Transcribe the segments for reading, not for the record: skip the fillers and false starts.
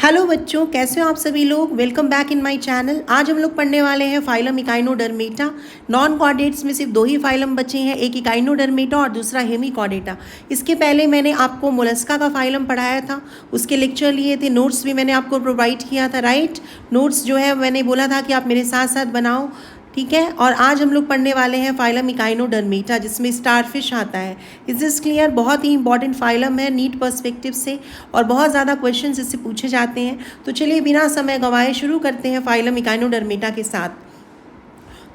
Hello बच्चों, कैसे हो आप सभी लोग। Welcome back in my channel. आज हम लोग पढ़ने वाले हैं फाइलम इकाइनोडर्मेटा। नॉन कॉर्डेट्स में सिर्फ दो ही फाइलम बचे हैं, एक इकाइनोडर्मेटा और दूसरा हेमिकॉर्डेटा। इसके पहले मैंने आपको मोलस्का का फाइलम पढ़ाया था, उसके लेक्चर लिए थे, नोट्स भी मैंने आपको प्रोवाइड किया था, राइट। नोट्स जो है मैंने बोला था कि आप मेरे साथ साथ बनाओ, ठीक है। और आज हम लोग पढ़ने वाले हैं फाइलम इकाइनोडर्मेटा, जिसमें स्टारफिश आता है। Is this clear? बहुत ही इंपॉर्टेंट फाइलम है नीट पर्सपेक्टिव से, और बहुत ज़्यादा क्वेश्चंस इससे पूछे जाते हैं। तो चलिए बिना समय गंवाए शुरू करते हैं फाइलम इकाइनोडर्मेटा के साथ।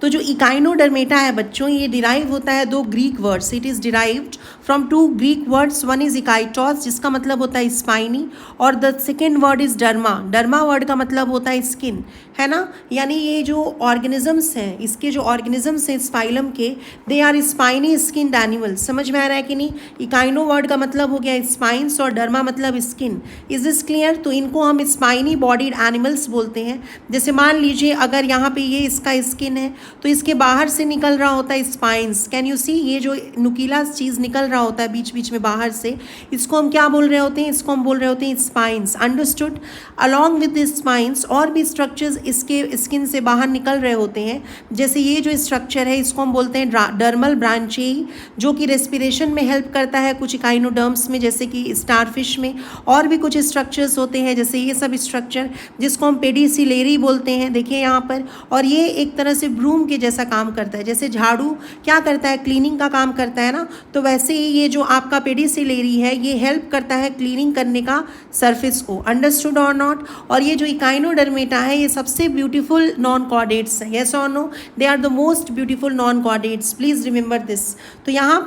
तो जो इकाइनोडर्मेटा है बच्चों, ये डिराइव होता है दो Greek words. It is derived from two Greek words. One is इकाइटोस, जिसका मतलब होता है स्पाइनी, और the second word is derma. Derma word का मतलब होता है स्किन, है ना। यानी ये जो ऑर्गेनिजम्स हैं, इसके जो ऑर्गेनिजम्स हैं इस फाइलम के, they are spiny skinned animals. समझ में आ रहा है कि नहीं। इकाइनो वर्ड का मतलब हो गया स्पाइंस और डर्मा मतलब स्किन। Is this clear? तो इनको हम स्पाइनी बॉडीड एनिमल्स बोलते हैं। जैसे मान लीजिए अगर यहाँ पे ये इसका स्किन है, तो इसके बाहर से निकल रहा होता है स्पाइंस। कैन यू सी, ये जो नुकीला चीज़ निकल रहा होता है बीच बीच में बाहर से, इसको हम क्या बोल रहे होते हैं? इसको हम बोल रहे होते हैं spines. Understood? Along with this spines और भी स्ट्रक्चर्स इसके स्किन से बाहर निकल रहे होते हैं। जैसे ये जो स्ट्रक्चर है, इसको हम बोलते हैं डर्मल ब्रांचेई, जो कि रेस्पिरेशन में हेल्प करता है कुछ इकाइनोडर्म्स में, जैसे कि स्टारफिश में। और भी कुछ स्ट्रक्चर्स होते हैं, जैसे ये सब स्ट्रक्चर, जिसको हम पेडिसिलेरी बोलते हैं। देखिए यहाँ पर, और ये एक तरह से ब्रूम के जैसा काम करता है। जैसे झाड़ू क्या करता है? क्लीनिंग का काम करता है ना। तो वैसे ही ये जो आपका पेडिसिलेरी है, ये हेल्प करता है क्लीनिंग करने का सरफेस को। अंडरस्टूड और नॉट? और ये जो इकाइनोडर्मेटा है, ये सबसे ब्यूटीफुल नॉन कॉर्डेट्स है। यस और no? They are the most beautiful non chordates. Please remember this. तो यहाँ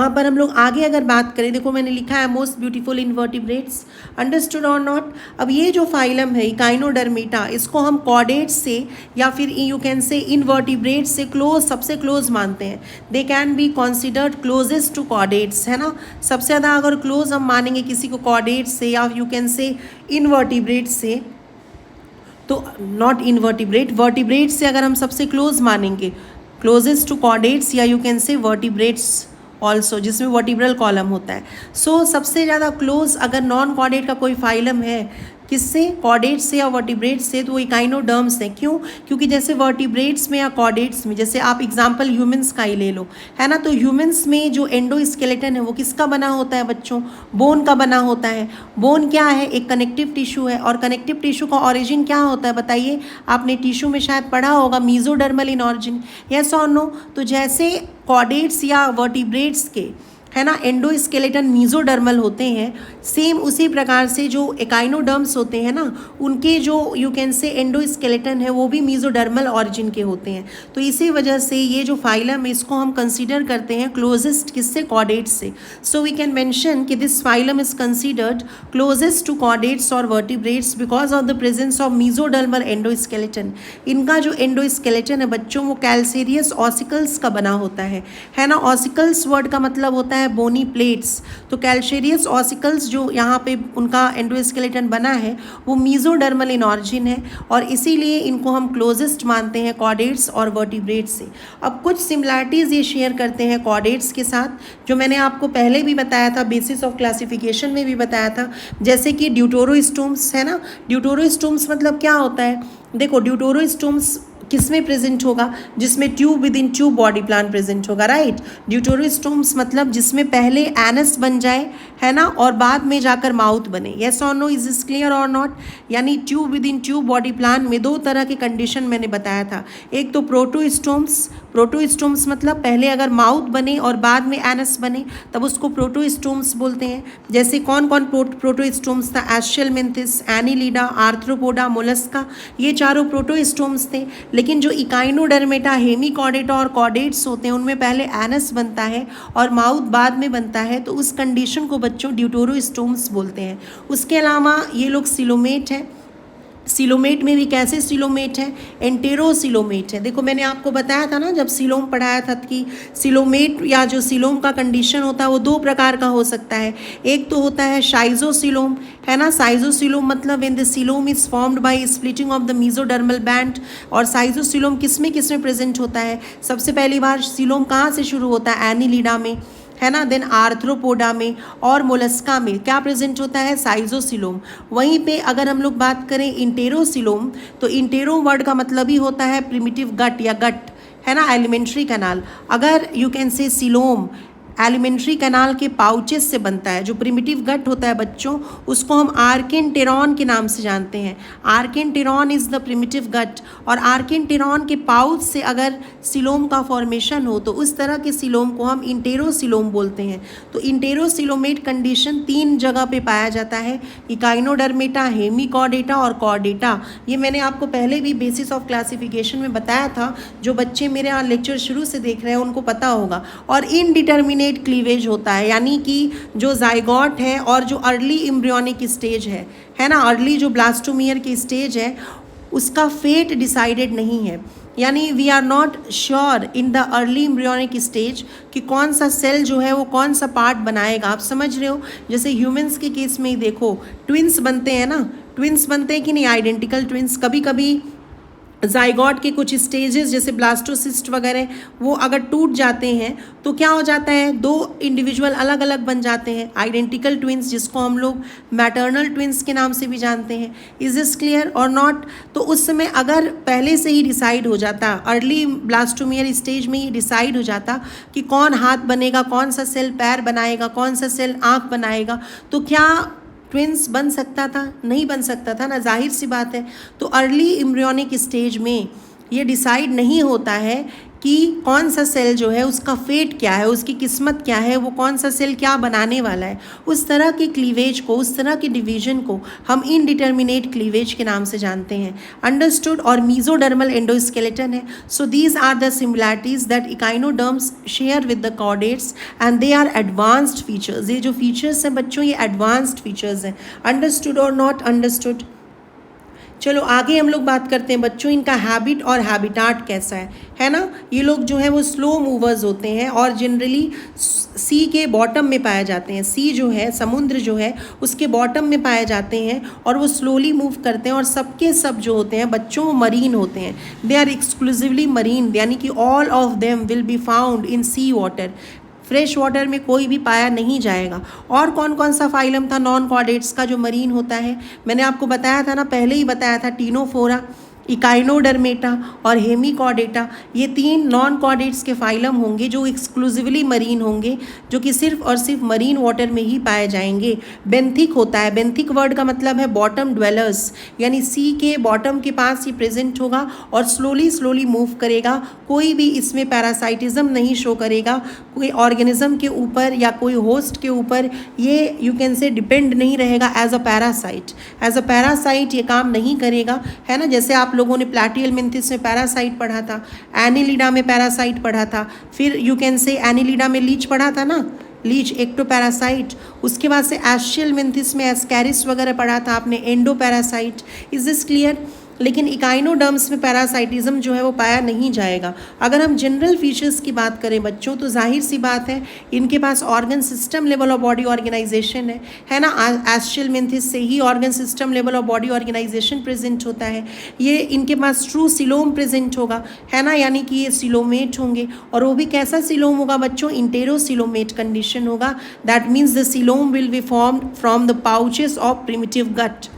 पर हम लोग आगे अगर बात करें, देखो मैंने लिखा है मोस्ट ब्यूटीफुल इनवर्टिब्रेट्स। अंडरस्टूड और नॉट? अब ये जो फाइलम है इकाइनोडर्मेटा, इसको हम कॉर्डेट्स से या फिर यू कैन से इनवर्टिब्रेट्स से सबसे क्लोज मानते हैं। They can be considered closest to chordates, है ना। सबसे ज़्यादा अगर क्लोज हम मानेंगे किसी को कॉर्डेट्स से या यू कैन से इनवर्टिब्रेट्स से, तो नॉट इनवर्टिब्रेट, वर्टिब्रेट से अगर हम सबसे क्लोज मानेंगे, क्लोजेस्ट टू कॉर्डेट्स या यू कैन से वर्टिब्रेट्स ऑल्सो, जिसमें वर्टिब्रल कॉलम होता है। सो सबसे ज़्यादा क्लोज अगर नॉन कॉर्डेट का कोई फाइलम है, किससे? कॉर्डेट्स से या वर्टिब्रेट्स से, तो वो इकाइनोडर्म्स है। क्यों? क्योंकि जैसे वर्टिब्रेट्स में या कॉर्डेट्स में, जैसे आप एग्जांपल ह्यूमंस का ही ले लो, है ना। तो ह्यूमंस में जो एंडोस्केलेटन है वो किसका बना होता है बच्चों? बोन का बना होता है। बोन क्या है? एक कनेक्टिव टिश्यू है। और कनेक्टिव टिश्यू का ऑरिजिन क्या होता है बताइए? आपने टिश्यू में शायद पढ़ा होगा, मीजोडर्मल इन ऑरिजिन। यस और नो? तो जैसे कॉर्डेट्स या वर्टिब्रेट्स के, है ना, एंडोस्केलेटन मीजोडर्मल होते हैं, सेम उसी प्रकार से जो इकाइनोडर्म्स होते हैं ना, उनके जो यू कैन से एंडोस्केलेटन है वो भी मीजोडर्मल ऑरिजिन के होते हैं। तो इसी वजह से ये जो फाइलम है, इसको हम कंसीडर करते हैं क्लोजेस्ट किससे? कॉर्डेट्स से। सो वी कैन मेंशन कि this phylum is considered closest to chordates और vertebrates because of the presence of mesodermal endoskeleton. इनका जो एंडोस्केलेटन है बच्चों, वो कैल्सेरियस ऑसिकल्स का बना होता है ना। ऑसिकल्स वर्ड का मतलब होता है बोनी प्लेट्स। तो कैल्शियस ऑसिकल्स जो यहाँ पे उनका एंडोस्केलेटन बना है, वो मीजोडर्मल इन ऑरिजिन है, और इसीलिए इनको हम क्लोजेस्ट मानते हैं कॉर्डेट्स और वर्टिब्रेट्स से। अब कुछ सिमिलैरिटीज़ ये शेयर करते हैं कॉर्डेट्स के साथ, जो मैंने आपको पहले भी बताया था, बेसिस ऑफ क्लासिफिकेशन में भी बताया था। जैसे कि ड्यूटोरोस्टोम्स, है ना। ड्यूटोरोस्टोम्स मतलब क्या होता है? देखो, ड्यूटोरोस्टोम्स किस में प्रेजेंट होगा? जिसमें tube within tube body plan present होगा, राइट। ड्यूटोरोस्टोम्स मतलब जिसमें पहले एनस बन जाए, है ना, और बाद में जाकर माउथ बने। यस और नो? इज दिस क्लियर और नॉट? यानी tube within tube body plan में दो तरह के कंडीशन मैंने बताया था। एक तो प्रोटोस्टोम्स, प्रोटोस्टोम्स मतलब पहले अगर माउथ बने और बाद में एनस बने, तब उसको प्रोटोस्टोम्स बोलते हैं। जैसे कौन कौन प्रोटोस्टोम्स था? एस्चेलमिंथिस, एनीलिडा, आर्थ्रोपोडा, मोलस्का, ये चारों प्रोटोस्टोम्स थे। लेकिन जो इकाइनोडर्मेटा, हेमिकॉर्डेटा और कॉर्डेट्स होते हैं, उनमें पहले एनस बनता है और माउथ बाद में बनता है। तो उस कंडीशन को बच्चों ड्यूटोरोस्टोम्स बोलते हैं। उसके अलावा ये लोग सिलोमेट है। सिलोमेट में भी कैसे सिलोमेट है? एंटेरोसिलोमेट है। देखो मैंने आपको बताया था ना जब सिलोम पढ़ाया था कि सिलोमेट या जो सिलोम का कंडीशन होता है वो दो प्रकार का हो सकता है। एक तो होता है शाइजोसिलोम, है ना। साइजोसिलोम मतलब when the coelom is formed by splitting of the mesodermal band. और साइजोसिलोम किस में प्रेजेंट होता है? सबसे पहली बार सिलोम कहाँ से शुरू होता है? एनीलिडा में, है ना। देन आर्थ्रोपोडा में और मोलस्का में क्या प्रेजेंट होता है, साइजोसिलोम। वहीं पे अगर हम लोग बात करें इंटेरोसिलोम, तो इंटेरो वर्ड का मतलब ही होता है प्रिमिटिव गट या गट, है ना, एलिमेंट्री कैनाल। अगर यू कैन से सिलोम एलिमेंट्री कैनाल के पाउचेस से बनता है। जो प्रिमिटिव गट होता है बच्चों, उसको हम आर्केंटेरॉन के नाम से जानते हैं। आर्केंटेरॉन इज़ द प्रिमिटिव गट, और आर्केंटेरॉन के पाउच से अगर सिलोम का फॉर्मेशन हो तो उस तरह के सिलोम को हम इंटेरोसिलोम बोलते हैं। तो इंटेरोसिलोमेट कंडीशन 3 जगह पे पाया जाता है, इकाइनोडर्मेटा, हेमिकॉर्डेटा और कॉर्डेटा। ये मैंने आपको पहले भी बेसिस ऑफ क्लासिफिकेशन में बताया था, जो बच्चे मेरे यहाँ लेक्चर शुरू से देख रहे हैं उनको पता होगा। और इनडिटर्मिनेट क्लीवेज होता है, यानी कि जो जाइगोट है और जो अर्ली एम्ब्रियोनिक स्टेज है ना, अर्ली जो ब्लास्टोमियर की स्टेज है, उसका फेट डिसाइडेड नहीं है। यानी we are not sure in the early embryonic stage कि कौन सा सेल जो है वो कौन सा पार्ट बनाएगा। आप समझ रहे हो, जैसे ह्यूमंस के केस में ही देखो, ट्विंस बनते हैं ना, ट्विंस बनते हैं कि नहीं, आइडेंटिकल ट्विंस। कभी कभी जाइगोट के कुछ स्टेजेस जैसे ब्लास्टोसिस्ट वगैरह वो अगर टूट जाते हैं तो क्या हो जाता है, 2 इंडिविजुअल अलग अलग बन जाते हैं, आइडेंटिकल ट्विंस, जिसको हम लोग मैटरनल ट्विंस के नाम से भी जानते हैं। इज दिस क्लियर और नॉट? तो उस समय अगर पहले से ही डिसाइड हो जाता, अर्ली ब्लास्टोमियर स्टेज में ही डिसाइड हो जाता कि कौन हाथ बनेगा, कौन सा सेल पैर बनाएगा, कौन सा सेल आँख बनाएगा, तो क्या ट्विंस बन सकता था? नहीं बन सकता था ना, जाहिर सी बात है। तो अर्ली एम्ब्रियोनिक स्टेज में ये डिसाइड नहीं होता है कि कौन सा सेल जो है उसका फेट क्या है, उसकी किस्मत क्या है, वो कौन सा सेल क्या बनाने वाला है। उस तरह के क्लीवेज को, उस तरह के डिवीजन को हम इनडिटर्मिनेट क्लीवेज के नाम से जानते हैं। अंडरस्टूड? और मीजोडर्मल एंडोस्केलेटन है। So these are the similarities that echinoderms share with the chordates and they are advanced features. ये जो फीचर्स हैं बच्चों, ये एडवांस्ड फीचर्स हैं। अंडरस्टूड और नॉट अंडरस्टूड? चलो आगे हम लोग बात करते हैं बच्चों, इनका हैबिट और हैबिटाट कैसा है ना। ये लोग जो है वो स्लो मूवर्स होते हैं और जनरली सी के बॉटम में पाए जाते हैं। सी जो है, समुद्र जो है, उसके बॉटम में पाए जाते हैं और वो स्लोली मूव करते हैं। और सबके सब जो होते हैं बच्चों, मरीन होते हैं। दे आर एक्सक्लूसिवली मरीन, यानी कि all of them will be found in sea water. Fresh water में कोई भी पाया नहीं जाएगा। और कौन कौन सा फाइलम था नॉन कॉर्डेट्स का जो मरीन होता है? मैंने आपको बताया था ना, पहले ही बताया था, टीनोफोरा, इकाइनोडर्मेटा और हेमिकॉर्डेटा। ये 3 नॉन कॉर्डेट्स के फाइलम होंगे जो एक्सक्लूसिवली मरीन होंगे, जो कि सिर्फ और सिर्फ मरीन वाटर में ही पाए जाएंगे। बेंथिक होता है, बेंथिक वर्ड का मतलब है बॉटम ड्वेलर्स, यानी सी के बॉटम के पास ये प्रेजेंट होगा और स्लोली स्लोली मूव करेगा। कोई भी इसमें पैरासाइटिज्म नहीं शो करेगा, कोई ऑर्गेनिज्म के ऊपर या कोई होस्ट के ऊपर ये यू कैन से डिपेंड नहीं रहेगा as a parasite. As a parasite ये काम नहीं करेगा, है ना। जैसे आप लोगों ने प्लैटिहेलमिन्थिस में पैरासाइट पढ़ा था, एनिलिडा में पैरासाइट पढ़ा था, फिर यू कैन से एनिलिडा में लीच पढ़ा था ना, लीच एक्टोपैरासाइट। उसके बाद से एस्चियलमिन्थिस में एस्कैरिस वगैरह पढ़ा था आपने, एंडोपैरासाइट। Is this clear? लेकिन इकाइनोडर्म्स में पैरासाइटिज्म जो है वो पाया नहीं जाएगा। अगर हम जनरल फीचर्स की बात करें बच्चों, तो जाहिर सी बात है इनके पास organ system level of body organisation है ना। एस्चियलमिन्थिस से ही organ system level of body organisation present होता है। ये इनके पास ट्रू सिलोम प्रेजेंट होगा, है ना, यानी कि ये सिलोमेट होंगे। और वो भी कैसा सिलोम होगा बच्चों? इंटेरोसिलोमेट कंडीशन होगा। That means the coelom will be formed from the pouches of primitive gut.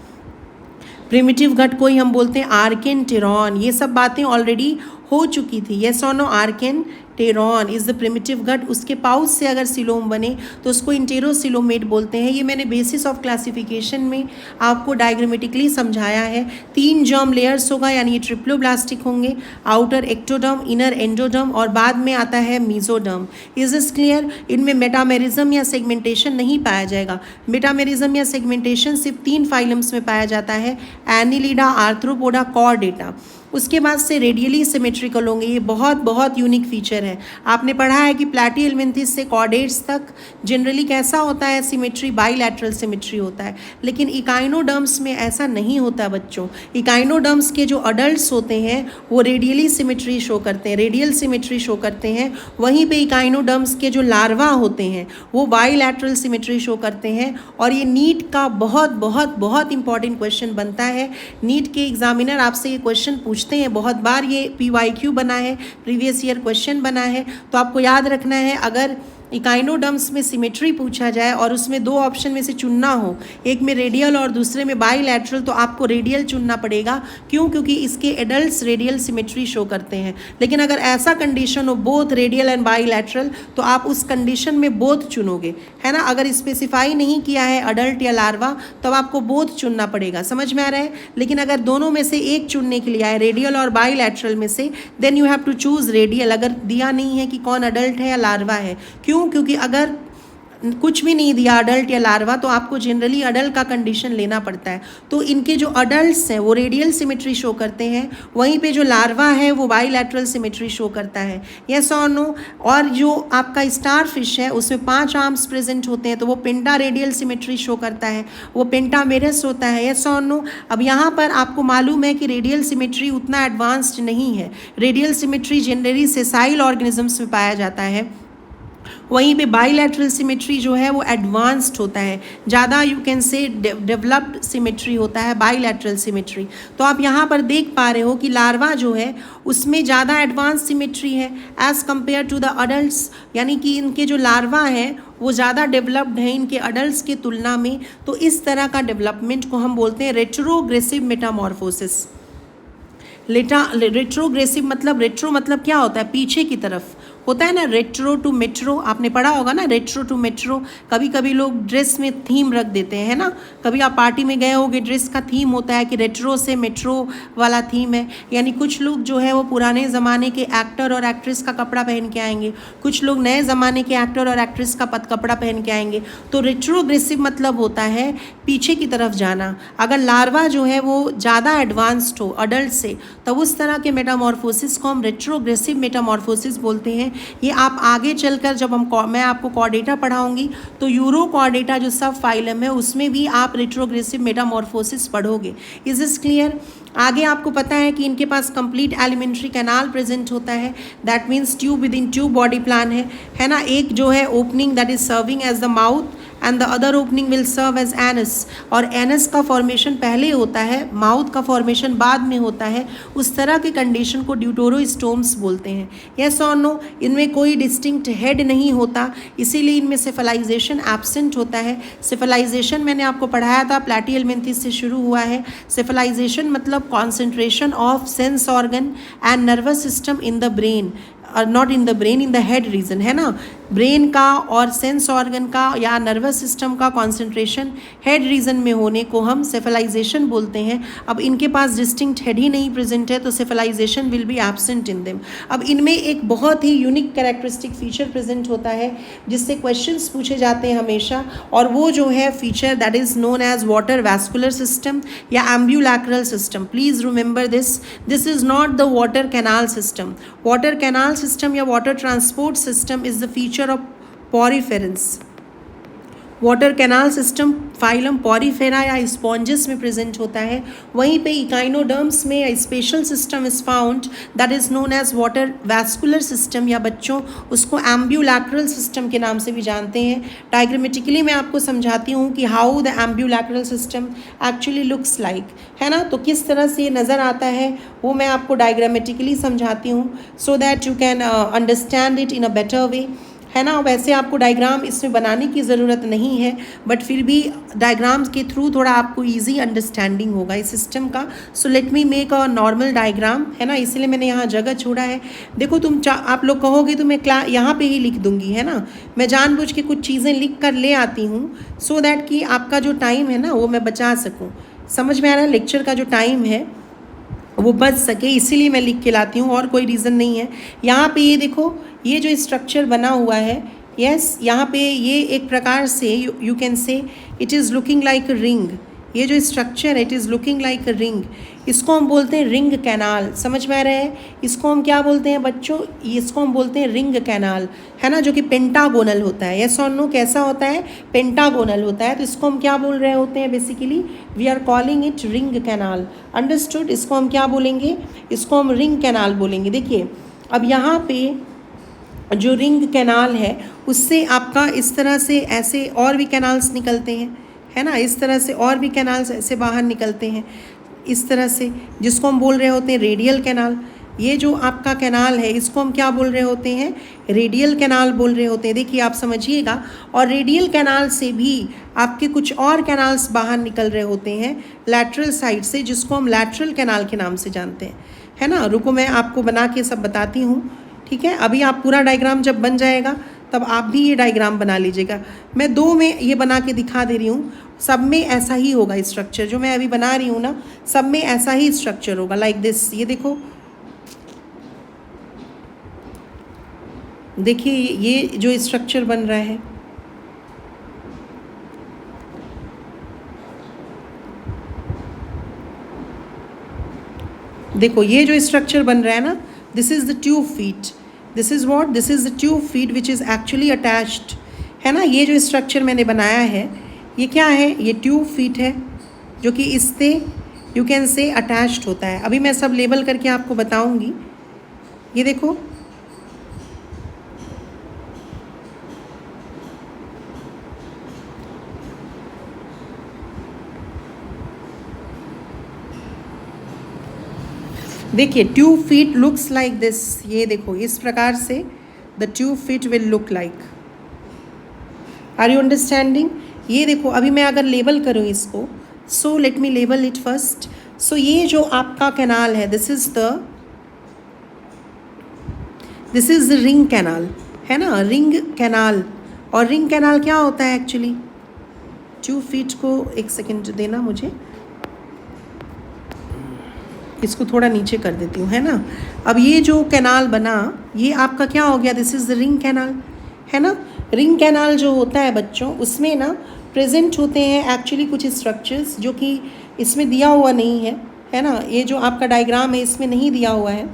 Primitive gut को ही हम बोलते हैं आर्केंटेरॉन। ये सब बातें ऑलरेडी हो चुकी थी। येस और नो? आर्केंटेरॉन इज द प्रिमिटिव गट। उसके पाउच से अगर सिलोम बने तो उसको इंटेरोसिलोमेट बोलते हैं। ये मैंने बेसिस ऑफ क्लासिफिकेशन में आपको डायग्रामेटिकली समझाया है। 3 जर्म लेयर्स होगा, यानी ये ट्रिप्लोब्लास्टिक होंगे। आउटर एक्टोडर्म, इनर एंडोडर्म और बाद में आता है मीजोडर्म। Is this clear? इनमें मेटामेरिज्म या सेगमेंटेशन नहीं पाया जाएगा। मेटामेरिज्म या सेगमेंटेशन सिर्फ 3 फाइलम्स में पाया जाता है, एनिलिडा, आर्थ्रोपोडा, कॉर्डेटा। उसके बाद से रेडियली सिमेट्रिकल होंगे। ये बहुत बहुत यूनिक फीचर है। आपने पढ़ा है कि प्लैटिहेलमिन्थिस से कॉर्डेट्स तक जनरली कैसा होता है? सिमेट्री, बाईलैटरल सिमेट्री होता है। लेकिन इकाइनोडर्म्स में ऐसा नहीं होता बच्चों। इकाइनोडर्म्स के जो अडल्ट्स होते हैं वो रेडियली सिमेट्री शो करते हैं, रेडियल सिमेट्री शो करते हैं। वहीं पे इकाइनोडर्म्स के जो लार्वा होते हैं वो बाईलैटरल सिमेट्री शो करते हैं। और ये नीट का बहुत बहुत बहुत इंपॉर्टेंट क्वेश्चन बनता है। नीट के एग्जामिनर आपसे ये क्वेश्चन पूछते हैं बहुत बार। ये PYQ बना है, प्रीवियस ईयर क्वेश्चन बना है। तो आपको याद रखना है, अगर इकाइनोडर्म्स में सिमेट्री पूछा जाए और उसमें दो ऑप्शन में से चुनना हो, एक में रेडियल और दूसरे में बाईलैटरल, तो आपको रेडियल चुनना पड़ेगा। क्यों? क्योंकि इसके एडल्ट्स रेडियल सिमेट्री शो करते हैं। लेकिन अगर ऐसा कंडीशन हो बोथ रेडियल एंड बाईलैटरल, तो आप उस कंडीशन में बोथ चुनोगे, है ना। अगर स्पेसिफाई नहीं किया है अडल्ट या लार्वा, तो आपको बोथ चुनना पड़ेगा। समझ में आ रहा है? लेकिन अगर दोनों में से एक चुनने के लिए आए, रेडियल और बाईलैटरल में से, then you have to choose radial. अगर दिया नहीं है कि कौन अडल्ट है या लार्वा है। क्यों? क्योंकि अगर कुछ भी नहीं दिया अडल्ट या लार्वा, तो आपको जनरली अडल्ट का कंडीशन लेना पड़ता है। तो इनके जो अडल्ट्स हैं वो रेडियल सिमेट्री शो करते हैं, वहीं पे जो लार्वा है वो बाईलैटरल सिमेट्री शो करता है। यस और नो? और जो आपका स्टार फिश है उसमें 5 आर्म्स प्रेजेंट होते हैं, तो वो पेंटा रेडियल सिमेट्री शो करता है, वो पेंटामेरस होता है। यस और नो? अब यहाँ पर आपको मालूम है कि रेडियल सिमेट्री उतना एडवांस्ड नहीं है। Radial symmetry generally sessile organisms में पाया जाता है, वहीं पे बाईलैटरल सिमेट्री जो है वो एडवांस्ड होता है, ज़्यादा यू कैन से डेवलप्ड सिमेट्री होता है बाईलैटरल सिमेट्री। तो आप यहाँ पर देख पा रहे हो कि लार्वा जो है उसमें ज़्यादा एडवांस सिमेट्री है as compare to the adults, यानी कि इनके जो लार्वा हैं वो ज़्यादा डेवलप्ड हैं इनके अडल्ट्स की तुलना में। तो इस तरह का डेवलपमेंट को हम बोलते हैं रेट्रोग्रेसिव मेटामॉर्फोसिस। रेट्रोग्रेसिव मतलब, रेट्रो मतलब क्या होता है? पीछे की तरफ होता है ना, रेट्रो टू मेट्रो, आपने पढ़ा होगा ना, रेट्रो टू मेट्रो। कभी कभी लोग ड्रेस में थीम रख देते हैं, है ना। कभी आप पार्टी में गए होगे, ड्रेस का थीम होता है कि रेट्रो से मेट्रो वाला थीम है, यानी कुछ लोग जो है वो पुराने ज़माने के एक्टर और एक्ट्रेस का कपड़ा पहन के आएंगे, कुछ लोग नए ज़माने के एक्टर और एक्ट्रेस का कपड़ा पहन के आएंगे। तो रेट्रोग्रेसिव मतलब होता है पीछे की तरफ जाना। अगर लार्वा जो है वो ज़्यादा एडवांस्ड हो अडल्ट से, तब उस तरह के मेटामॉर्फोसिस को हम रेट्रोग्रेसिव मेटामॉर्फोसिस बोलते हैं। ये आप आगे चलकर जब मैं आपको कॉर्डेटा पढ़ाऊंगी, तो यूरो कॉर्डेटा जो सब फाइलम है उसमें भी आप रेट्रोग्रेसिव मेटामॉर्फोसिस पढ़ोगे। Is this clear? आगे आपको पता है कि इनके पास कंप्लीट एलिमेंट्री कैनाल प्रेजेंट होता है, that means tube within tube body plan है ना। एक जो है opening that is serving as the mouth and the other opening will serve as anus, और एनस का फॉर्मेशन पहले होता है, माउथ का फॉर्मेशन बाद में होता है। उस तरह की कंडीशन को ड्यूटोरोस्टोम्स बोलते हैं। यस और नो? इनमें कोई डिस्टिंक्ट हेड नहीं होता, इसीलिए इनमें सेफलाइजेशन एब्सेंट होता है। सेफलाइजेशन मैंने आपको पढ़ाया था, प्लैटिहेलमिन्थेस से शुरू हुआ है। सेफलाइजेशन मतलब concentration of sense organ and nervous system in the brain, और not in the brain, in the head region, है ना। ब्रेन का और सेंस ऑर्गन का या नर्वस सिस्टम का कॉन्सेंट्रेशन हेड रीजन में होने को हम सेफलाइजेशन बोलते हैं। अब इनके पास डिस्टिंक्ट हेड ही नहीं प्रेजेंट है, तो cephalisation will be absent in them. अब इनमें एक बहुत ही यूनिक कैरेक्टरिस्टिक फीचर प्रेजेंट होता है जिससे क्वेश्चंस पूछे जाते हैं हमेशा, और वो जो है feature that is known as water vascular system या ambulacral system. Please remember this is not the water canal system. Water canal system या water transport system is the feature of poriferans. Water canal system phylum porifera या sponges में present होता है। वहीं पे echinoderms में special system is found that is known as water vascular system, या बच्चों उसको एम्ब्यूलैक्रल सिस्टम के नाम से भी जानते हैं। डायग्रामेटिकली मैं आपको समझाती हूँ कि how the ambulacral system actually looks like, है ना। तो किस तरह से ये नज़र आता है वो मैं आपको डायग्रामेटिकली समझाती हूँ, so that you can understand it in a better way, है ना। वैसे आपको डायग्राम इसमें बनाने की ज़रूरत नहीं है, बट फिर भी डायग्राम्स के थ्रू थोड़ा आपको इजी अंडरस्टैंडिंग होगा इस सिस्टम का। सो let me make a normal diagram, है ना, इसलिए मैंने यहाँ जगह छोड़ा है। देखो आप लोग कहोगे तो मैं यहाँ पे ही लिख दूँगी, है ना। मैं जानबूझ के कुछ चीज़ें लिख कर ले आती हूँ सो दैट कि आपका जो टाइम है ना वो मैं बचा सकूँ। समझ में आ रहा है? लेक्चर का जो टाइम है वो बच सके, इसीलिए मैं लिख के लाती हूँ, और कोई रीज़न नहीं है। यहाँ पे ये देखो, ये जो स्ट्रक्चर बना हुआ है, यस, यहाँ पे ये एक प्रकार से यू कैन से it is looking like a ring. ये जो स्ट्रक्चर है it is looking like a ring, इसको हम बोलते हैं रिंग कैनाल। समझ में आ रहा है? इसको हम क्या बोलते हैं बच्चों? इसको हम बोलते हैं रिंग कैनाल, है ना, जो कि पेंटागोनल होता है। यस और नो? कैसा होता है? पेंटागोनल होता है। तो इसको हम क्या बोल रहे होते हैं? Basically we are calling it ring canal. Understood? इसको हम क्या बोलेंगे? इसको हम रिंग कैनाल बोलेंगे। देखिए अब यहाँ पे जो रिंग कैनाल है उससे आपका इस तरह से ऐसे और भी कैनाल्स निकलते हैं, है ना, इस तरह से और भी कैनाल्स ऐसे बाहर निकलते हैं इस तरह से, जिसको हम बोल रहे होते हैं रेडियल कैनाल। ये जो आपका कैनाल है इसको हम क्या बोल रहे होते हैं, रेडियल कैनाल बोल रहे होते हैं। देखिए आप समझिएगा, और रेडियल कैनाल से भी आपके कुछ और कैनाल्स बाहर निकल रहे होते हैं लैटरल साइड से, जिसको हम लैटरल कैनाल के नाम से जानते हैं, है ना। रुको मैं आपको बना के सब बताती हूँ, ठीक है। अभी आप पूरा डायग्राम जब बन जाएगा तब आप भी ये डायग्राम बना लीजिएगा। मैं 2 में ये बना के दिखा दे रही हूँ, सब में ऐसा ही होगा स्ट्रक्चर। जो मैं अभी बना रही हूँ ना, सब में ऐसा ही स्ट्रक्चर होगा, लाइक दिस। ये देखो, देखिए ये जो स्ट्रक्चर बन रहा है, देखो ये जो स्ट्रक्चर बन रहा है ना, this is the tube feet. This is what, this is the tube feet which is actually attached, है ना। ये जो स्ट्रक्चर मैंने बनाया है ये क्या है, ये ट्यूब फीट है, जो कि इससे यू कैन से अटैच्ड होता है। अभी मैं सब लेबल करके आपको बताऊंगी। ये देखो, देखिए tube feet looks like this. ये देखो इस प्रकार से the tube feet will look like. Are you understanding? ये देखो अभी मैं अगर लेबल करूँ इसको, so let me label it first. So ये जो आपका कैनाल है, this is the ring canal, है ना, रिंग कैनाल। और रिंग कैनाल क्या होता है एक्चुअली, ट्यूब फीट को एक सेकेंड देना मुझे, इसको थोड़ा नीचे कर देती हूँ, है ना। अब ये जो कैनाल बना ये आपका क्या हो गया, this is the ring canal, है ना। रिंग कैनाल जो होता है बच्चों, उसमें ना प्रेजेंट होते हैं एक्चुअली कुछ स्ट्रक्चर्स जो कि इसमें दिया हुआ नहीं है ना। ये जो आपका डायग्राम है इसमें नहीं दिया हुआ है,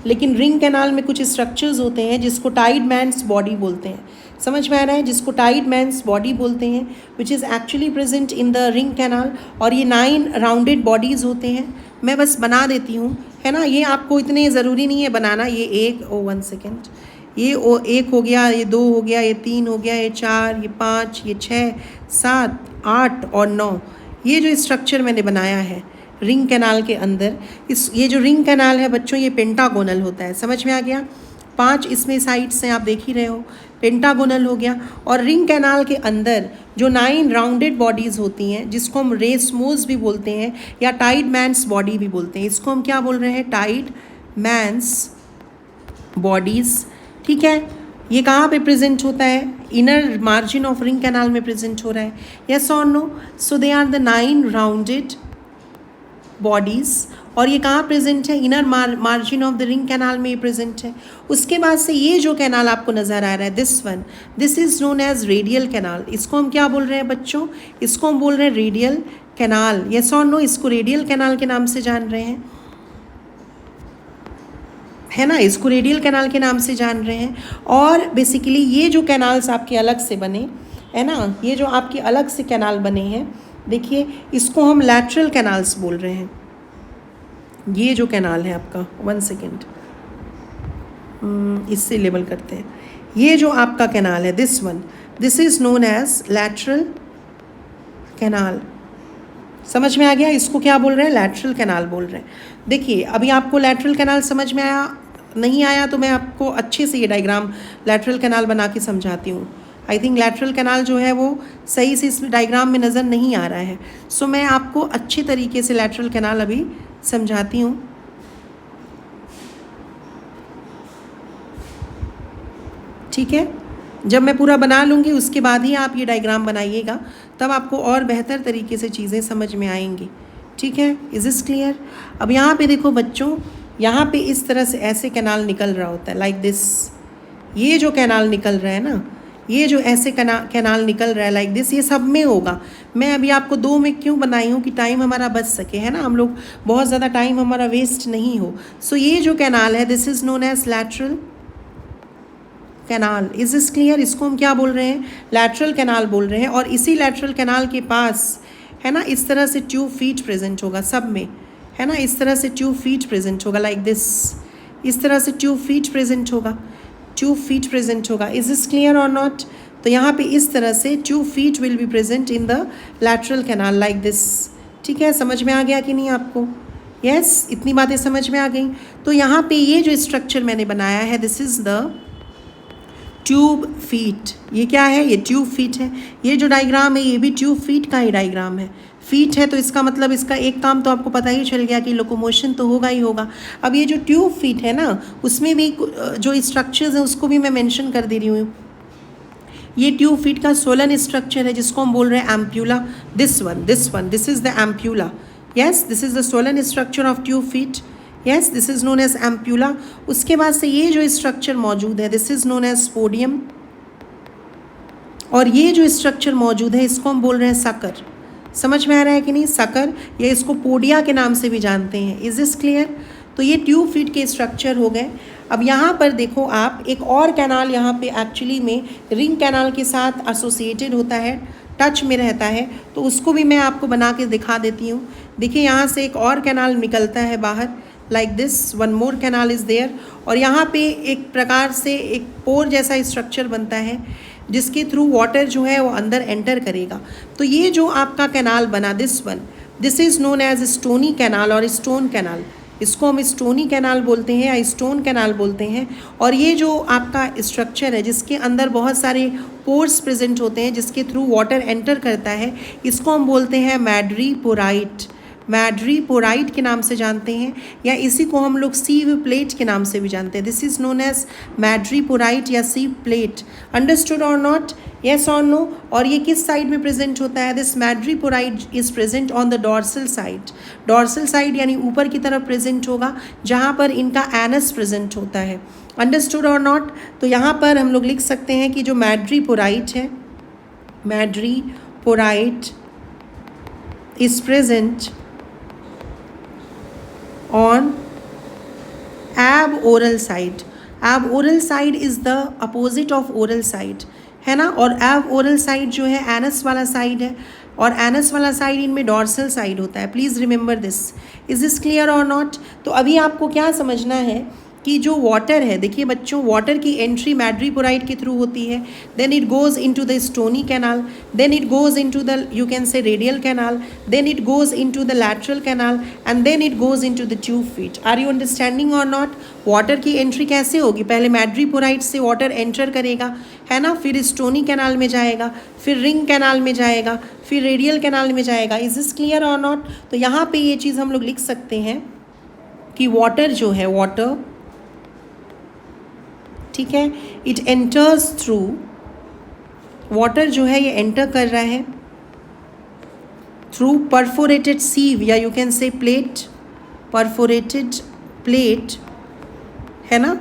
लेकिन रिंग कैनाल में कुछ स्ट्रक्चर्स होते हैं जिसको टाइडमैन्स बॉडी बोलते हैं। समझ में आ रहा है, जिसको टाइडमैन्स बॉडी बोलते हैं, which is actually present in the ring canal. और ये 9 राउंडेड बॉडीज़ होते हैं। मैं बस बना देती हूँ, है ना। ये आपको इतने ज़रूरी नहीं है बनाना। ये 1 सेकेंड, ये 1 हो गया, ये 2 हो गया, ये 3 हो गया, ये 4, ये 5, ये 6, 7, 8 और 9। ये जो स्ट्रक्चर मैंने बनाया है रिंग कैनाल के अंदर, ये जो रिंग कैनाल है बच्चों, ये पेंटागोनल होता है। समझ में आ गया? 5 इसमें साइड्स हैं, आप देख ही रहे हो, पेंटागोनल हो गया। और रिंग कैनाल के अंदर जो 9 राउंडेड बॉडीज़ होती हैं, जिसको हम रेसमोस भी बोलते हैं या टाइडमैन्स बॉडी भी बोलते हैं, इसको हम क्या बोल रहे हैं, टाइडमैन्स बॉडीज़, ठीक है। ये कहाँ पे प्रेजेंट होता है, inner margin of ring canal में प्रेजेंट हो रहा है, यस और no. So they are the 9 rounded bodies. और ये कहाँ प्रेजेंट है, inner margin of the ring canal में प्रेजेंट है। उसके बाद से ये जो कैनाल आपको नज़र आ रहा है, this one, this is known as radial canal. इसको हम क्या बोल रहे हैं बच्चों, इसको हम बोल रहे हैं रेडियल कैनाल, यस और नो। इसको रेडियल कैनाल के नाम से जान रहे हैं, है ना, इसको रेडियल कैनाल के नाम से जान रहे हैं। और बेसिकली ये जो कैनाल्स आपके अलग से बने, है ना, ये जो आपके अलग से कैनाल बने हैं, देखिए इसको हम लैटरल कैनाल्स बोल रहे हैं। ये जो कैनाल है आपका, 1 सेकेंड, इससे लेबल करते हैं। ये जो आपका कैनाल है, this one, this is known as lateral canal. समझ में आ गया? इसको क्या बोल रहे हैं, लैटरल कैनाल बोल रहे हैं। देखिए अभी आपको लैटरल कैनाल समझ में आया, नहीं आया तो मैं आपको अच्छे से ये डायग्राम लैटरल कैनाल बना के समझाती हूँ। आई थिंक लैटरल कैनाल जो है वो सही से इस डायग्राम में नज़र नहीं आ रहा है, सो मैं आपको अच्छे तरीके से लैटरल कैनाल अभी समझाती हूँ। ठीक है, जब मैं पूरा बना लूँगी उसके बाद ही आप ये डायग्राम बनाइएगा, तब आपको और बेहतर तरीके से चीज़ें समझ में आएंगी। ठीक है, इज़ इज़ क्लियर? अब यहाँ पे देखो बच्चों, यहाँ पे इस तरह से ऐसे कैनाल निकल रहा होता है, लाइक दिस। ये जो कैनाल निकल रहा है ना, ये जो ऐसे कैनाल निकल रहा है लाइक दिस, ये सब में होगा। मैं अभी आपको 2 में क्यों बनाई हूँ कि टाइम हमारा बच सके, है ना, हम लोग बहुत ज़्यादा टाइम हमारा वेस्ट नहीं हो। सो ये जो कैनाल है, this is known as lateral canal. Is is clear? इसको हम क्या बोल रहे हैं, लैटरल कैनाल बोल रहे हैं। और इसी लैटरल कैनाल के पास, है ना, इस तरह से ट्यूब फीट प्रेजेंट होगा सब में, है ना, इस तरह से ट्यूब फीट प्रेजेंट होगा लाइक दिस। इस तरह से ट्यूब फीट प्रेजेंट होगा, ट्यूब फीट प्रेजेंट होगा। इज इज क्लियर और नॉट? तो यहाँ पे इस तरह से tube feet will be present in the lateral canal like this. ठीक है, समझ में आ गया कि नहीं आपको? यस, इतनी बातें समझ में आ गई। तो यहाँ पे ये जो स्ट्रक्चर मैंने बनाया है, this is the tube feet. ये क्या है? ये ट्यूब फीट है। ये जो डायग्राम है ये भी ट्यूब फीट का ही डायग्राम है। फीट है तो इसका मतलब इसका एक काम तो आपको पता ही चल गया कि लोकोमोशन तो होगा ही होगा। अब ये जो ट्यूब फीट है ना, उसमें भी जो स्ट्रक्चर्स हैं उसको भी मैं मेंशन कर दे रही हूँ। ये ट्यूब फीट का सोलन स्ट्रक्चर है जिसको हम बोल रहे हैं ampulla. This is the ampulla. Yes, this is the swollen structure of tube feet. Yes, this is known as ampulla. उसके बाद से ये जो स्ट्रक्चर मौजूद है, this is known as podium. और ये जो स्ट्रक्चर मौजूद है इसको हम बोल रहे हैं सकर। समझ में आ रहा है कि नहीं? सकर, या इसको पोडिया के नाम से भी जानते हैं। Is this clear? तो ये ट्यूब फीट के स्ट्रक्चर हो गए। अब यहाँ पर देखो आप, एक और कैनाल यहाँ पे एक्चुअली में रिंग कैनाल के साथ एसोसिएटेड होता है, टच में रहता है, तो उसको भी मैं आपको बना के दिखा देती हूँ। देखिए यहाँ से एक और कैनाल निकलता है बाहर, like this one more canal is there. और यहाँ पे एक प्रकार से एक पोर जैसा स्ट्रक्चर बनता है जिसके थ्रू वाटर जो है वो अंदर एंटर करेगा। तो ये जो आपका कैनाल बना, this is known as stony canal और स्टोन कैनाल। इसको हम स्टोनी कैनाल बोलते हैं या स्टोन कैनाल बोलते हैं। और ये जो आपका स्ट्रक्चर है जिसके अंदर बहुत सारे पोर्स प्रेजेंट होते हैं जिसके थ्रू वाटर एंटर करता है, इसको हम बोलते हैं मैड्रीपोराइट। मैड्रीपोराइट के नाम से जानते हैं, या इसी को हम लोग सीव प्लेट के नाम से भी जानते हैं। This is known as madreporite या सीव प्लेट। अंडरस्टूड और नॉट? येस और नो? और ये किस साइड में प्रेजेंट होता है? This madreporite is present on the dorsal side. Dorsal side यानी ऊपर की तरफ प्रेजेंट होगा जहाँ पर इनका एनस प्रेजेंट होता है। अंडरस्टूड और नॉट? तो यहाँ पर हम लोग लिख सकते हैं कि जो मैड्रीपोराइट है, मैड्रीपोराइट is present on ab oral side. ab oral side is the opposite of oral side, है ना? और ab oral side जो है एनस वाला साइड है, और एनस वाला साइड इनमें डॉर्सल साइड होता है। Please remember this. Is this clear और नॉट? तो अभी आपको क्या समझना है कि जो वाटर है, देखिए बच्चों, वाटर की एंट्री मैड्रीपोराइट के थ्रू होती है, then it goes into the stony canal, then it goes into the, you can say, radial canal, then it goes into the lateral canal, and then it goes into the tube feet. Are you understanding और not? Water की entry कैसे होगी? पहले मैड्रीपोराइट से water enter करेगा, है ना, फिर स्टोनी कैनाल में जाएगा, फिर रिंग कैनाल में जाएगा, फिर रेडियल कैनाल में जाएगा। इज दिस क्लियर और नॉट? तो यहाँ पे ये चीज़ हम लोग लिख सकते हैं कि वाटर जो है, वाटर, ठीक है, इट एंटर्स थ्रू, वाटर जो है ये एंटर कर रहा है थ्रू परफोरेटेड सीव, या you can say plate, perforated plate, है ना,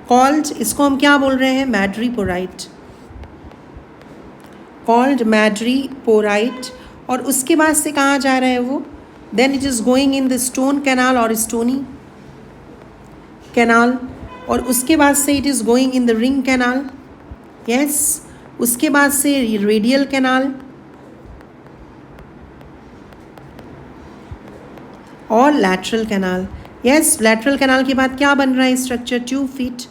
कॉल्ड, इसको हम क्या बोल रहे हैं? Madreporite, called madreporite. और उसके बाद से कहाँ जा रहा है वो? Then it is going in the stone canal और स्टोनी कैनाल, और उसके बाद से it is going in the ring canal. Yes, उसके बाद से रेडियल कैनाल और lateral canal. Yes, lateral canal के बाद क्या बन रहा है structure? Tube feet.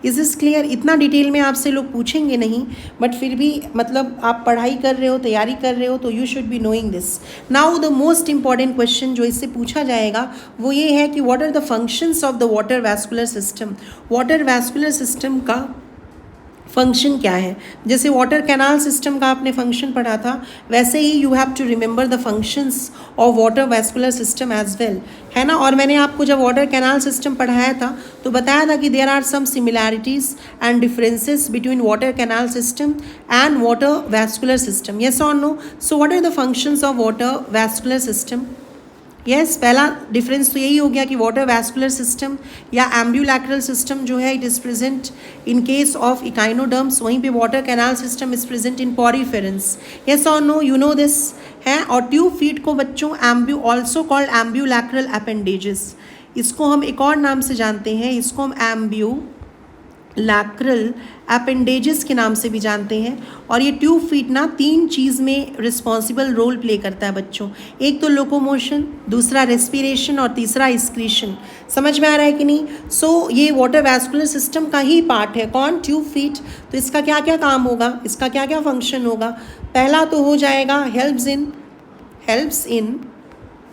Is this clear? इतना डिटेल में आपसे लोग पूछेंगे नहीं, बट फिर भी मतलब आप पढ़ाई कर रहे हो, तैयारी कर रहे हो, तो you should be knowing this. Now the most important question जो इससे पूछा जाएगा वो ये है कि what are the functions of the water vascular system. Water vascular system का फंक्शन क्या है? जैसे वाटर कैनाल सिस्टम का आपने फंक्शन पढ़ा था, वैसे ही you have to remember the functions of water vascular system as well, है ना। और मैंने आपको जब वाटर कैनाल सिस्टम पढ़ाया था तो बताया था कि there are some similarities and differences between water canal system and water vascular system. Yes और no? So what are the functions of water vascular system? Yes, पहला डिफरेंस तो यही हो गया कि वाटर वैस्कुलर सिस्टम या एम्ब्यूलैक्रल सिस्टम जो है it is present in case of echinoderms, वहीं पे water canal system is present in poriferans. Yes और नो? यू नो दिस है। और ट्यूब फीट को बच्चों ऑल्सो कॉल्ड एम्ब्यूलैक्रल अपेंडेजेस, इसको हम एक और नाम से जानते हैं, इसको हम एम्ब्यूलैक्रल अपेंडेजेस के नाम से भी जानते हैं। और ये ट्यूब फीट ना 3 चीज़ में रिस्पॉन्सिबल रोल प्ले करता है बच्चों। एक तो लोकोमोशन, दूसरा रेस्पिरेशन और तीसरा एक्सक्रीशन। समझ में आ रहा है कि नहीं? सो ये वाटर वैस्कुलर सिस्टम का ही पार्ट है। कौन? Tube feet. तो इसका क्या क्या काम होगा, इसका क्या क्या फंक्शन होगा? पहला तो हो जाएगा helps in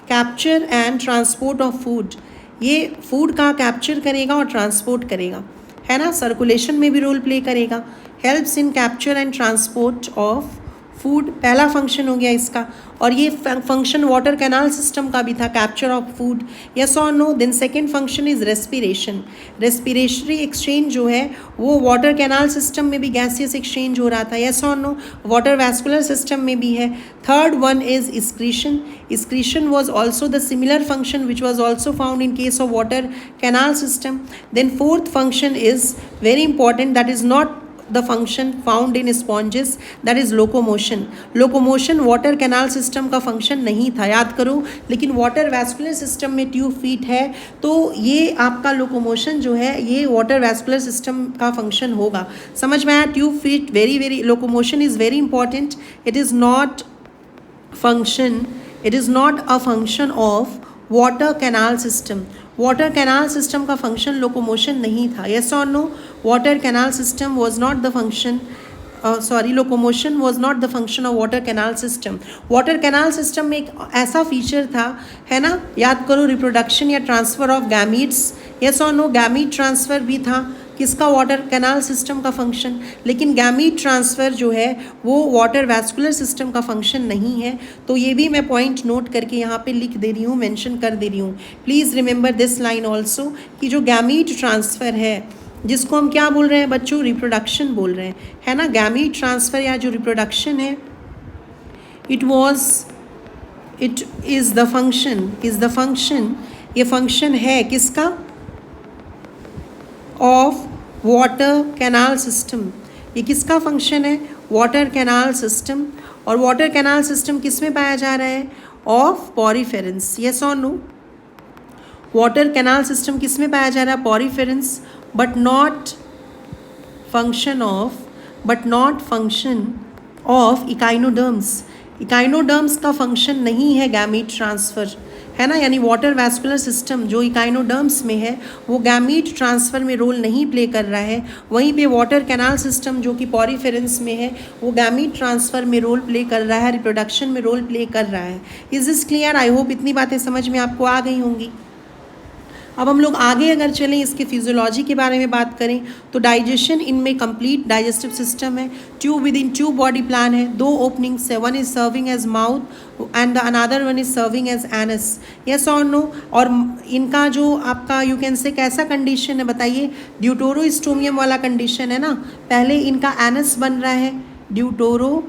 capture and transport of food, ये फूड का कैप्चर करेगा और ट्रांसपोर्ट करेगा, है ना, सर्कुलेशन में भी रोल प्ले करेगा। Helps in capture and transport of food, पहला फंक्शन हो गया इसका। और ये फंक्शन वाटर कैनाल सिस्टम का भी था, कैप्चर ऑफ फूड, यस और no. Then second function is respiration, respiratory exchange जो है वो वाटर कैनाल सिस्टम में भी गैसियस एक्सचेंज हो रहा था, यस और नो। वाटर वैस्कुलर सिस्टम में भी है। Third one is excretion, excretion was also the similar function which was also found in case of water canal system. Then fourth function is very important, that is not the function found in sponges, that is locomotion. locomotion water canal system का function नहीं था, याद करो, लेकिन water vascular system में tube feet है, तो ये आपका लोकोमोशन जो है ये वाटर वैस्कुलर सिस्टम का फंक्शन होगा। समझ में आया? Tube feet very locomotion is very important. It is not a function of water canal system. Water canal system का फंक्शन लोकोमोशन नहीं था, यस और no. Water canal system was not the function, locomotion was not the function of water canal system. Water canal system में एक ऐसा feature था, है ना, याद करो, रिप्रोडक्शन या ट्रांसफ़र ऑफ गैमीट्स, यस और नो। गैमीट ट्रांसफ़र भी था किसका, वाटर कैनाल सिस्टम का फंक्शन, लेकिन गैमीट ट्रांसफ़र जो है वो वाटर वैस्कुलर सिस्टम का फंक्शन नहीं है। तो ये भी मैं पॉइंट नोट करके यहाँ पे लिख दे रही हूँ, मेंशन कर दे रही हूँ। Please remember this line also कि जो गैमीट ट्रांसफ़र है जिसको हम क्या बोल रहे हैं बच्चों, रिप्रोडक्शन बोल रहे हैं, है ना। गैमीट ट्रांसफ़र या जो रिप्रोडक्शन है, इट इज़ द फंक्शन, ये फंक्शन है किसका, ऑफ वाटर कैनाल सिस्टम। ये किसका फंक्शन है, वाटर कैनाल सिस्टम। और वाटर कैनाल सिस्टम किस में पाया जा रहा है, ऑफ पॉरीफेरेंस, यस और नो। वाटर कैनाल सिस्टम किस में पाया जा रहा है, poriferans, but not function of echinoderms. Echinoderms का फंक्शन नहीं है गैमीट ट्रांसफ़र, है ना, यानी वाटर वैस्कुलर सिस्टम जो इकाइनोडर्म्स में है वो गैमीट ट्रांसफ़र में रोल नहीं प्ले कर रहा है। वहीं पे वाटर कैनाल सिस्टम जो कि पॉरीफेरेंस में है वो गैमीट ट्रांसफ़र में रोल प्ले कर रहा है, रिप्रोडक्शन में रोल प्ले कर रहा है। Is this clear? I hope इतनी बातें समझ में आपको आ गई होंगी। अब हम लोग आगे अगर चलें, इसके फिजियोलॉजी के बारे में बात करें तो डाइजेशन इनमें कंप्लीट डाइजेस्टिव सिस्टम है। Tube within tube body plan है, 2 ओपनिंग्स है, one is serving as mouth and the another one is serving as anus, yes और नो। और इनका जो आपका यू कैन से कैसा कंडीशन है बताइए, ड्यूटोरोस्टोमियम वाला कंडीशन है ना। पहले इनका एनस बन रहा है, ड्यूटोरो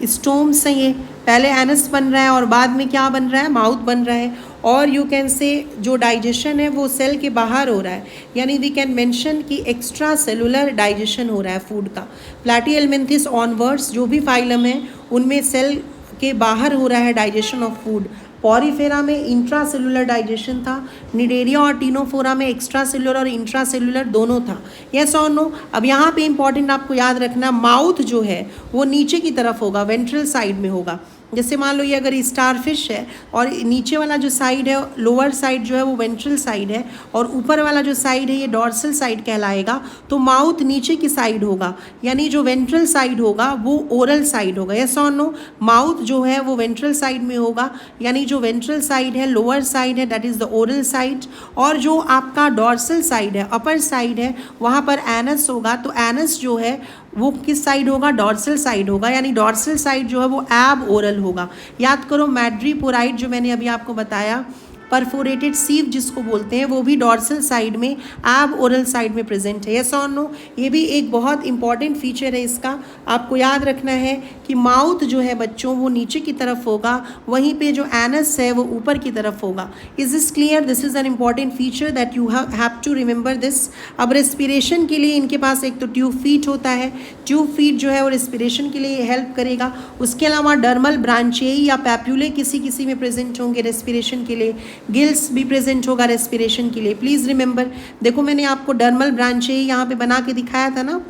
स्टोम से ये पहले एनस बन रहा है और बाद में क्या बन रहा है, माउथ बन रहा है। और यू कैन से जो डाइजेशन है वो सेल के बाहर हो रहा है, यानी वी कैन मेंशन कि एक्स्ट्रा सेलुलर डाइजेशन हो रहा है फूड का। प्लैटीहेल्मिन्थस ऑनवर्ड्स जो भी फाइलम है उनमें सेल के बाहर हो रहा है डाइजेशन ऑफ फूड। पॉरीफेरा में इंट्रा सेलुलर डाइजेशन था, निडेरिया और टीनोफोरा में एक्स्ट्रा सेलुलर और इंट्रा सेलुलर दोनों था, यस और नो। अब यहाँ पे इंपॉर्टेंट आपको याद रखना, माउथ जो है वो नीचे की तरफ होगा, वेंट्रल साइड में होगा। जैसे मान लो ये अगर स्टारफिश है और नीचे वाला जो साइड है, लोअर साइड जो है वो वेंट्रल साइड है और ऊपर वाला जो साइड है ये डॉर्सल साइड कहलाएगा, तो माउथ नीचे की साइड होगा, यानी जो वेंट्रल साइड होगा वो ओरल साइड होगा, यस और नो। माउथ जो है वो वेंट्रल साइड में होगा, यानी जो वेंट्रल साइड है, लोअर साइड है, that is the oral side. और जो आपका डॉर्सल साइड है, अपर साइड है, वहाँ पर एनस होगा, तो एनस जो है वो किस साइड होगा, डॉर्सल साइड होगा, यानी डॉर्सल साइड जो है वो एब ओरल होगा। याद करो मैड्रीपोराइड जो मैंने अभी आपको बताया, परफोरेटेड सीव जिसको बोलते हैं, वो भी डॉर्सल साइड में एब ओरल साइड में प्रेजेंट है, यस और नो। ये भी एक बहुत इंपॉर्टेंट फीचर है इसका, आपको याद रखना है कि माउथ जो है बच्चों वो नीचे की तरफ होगा, वहीं पे जो एनस है वो ऊपर की तरफ होगा। Is this clear? This is an important feature that you have to remember this. अब रेस्पिरेशन के लिए इनके पास एक तो ट्यूब फीट होता है, ट्यूब फीट जो है वो रेस्पिरेशन के लिए हेल्प करेगा। उसके अलावा डर्मल ब्रांचियाई या पैप्यूले किसी में प्रेजेंट होंगे रेस्पिरेशन के लिए, गिल्स भी प्रेजेंट होगा रेस्पिरेशन के लिए। प्लीज़ रिमेंबर, देखो मैंने आपको डर्मल ब्रांचियाई यहाँ पे बना के दिखाया था ना।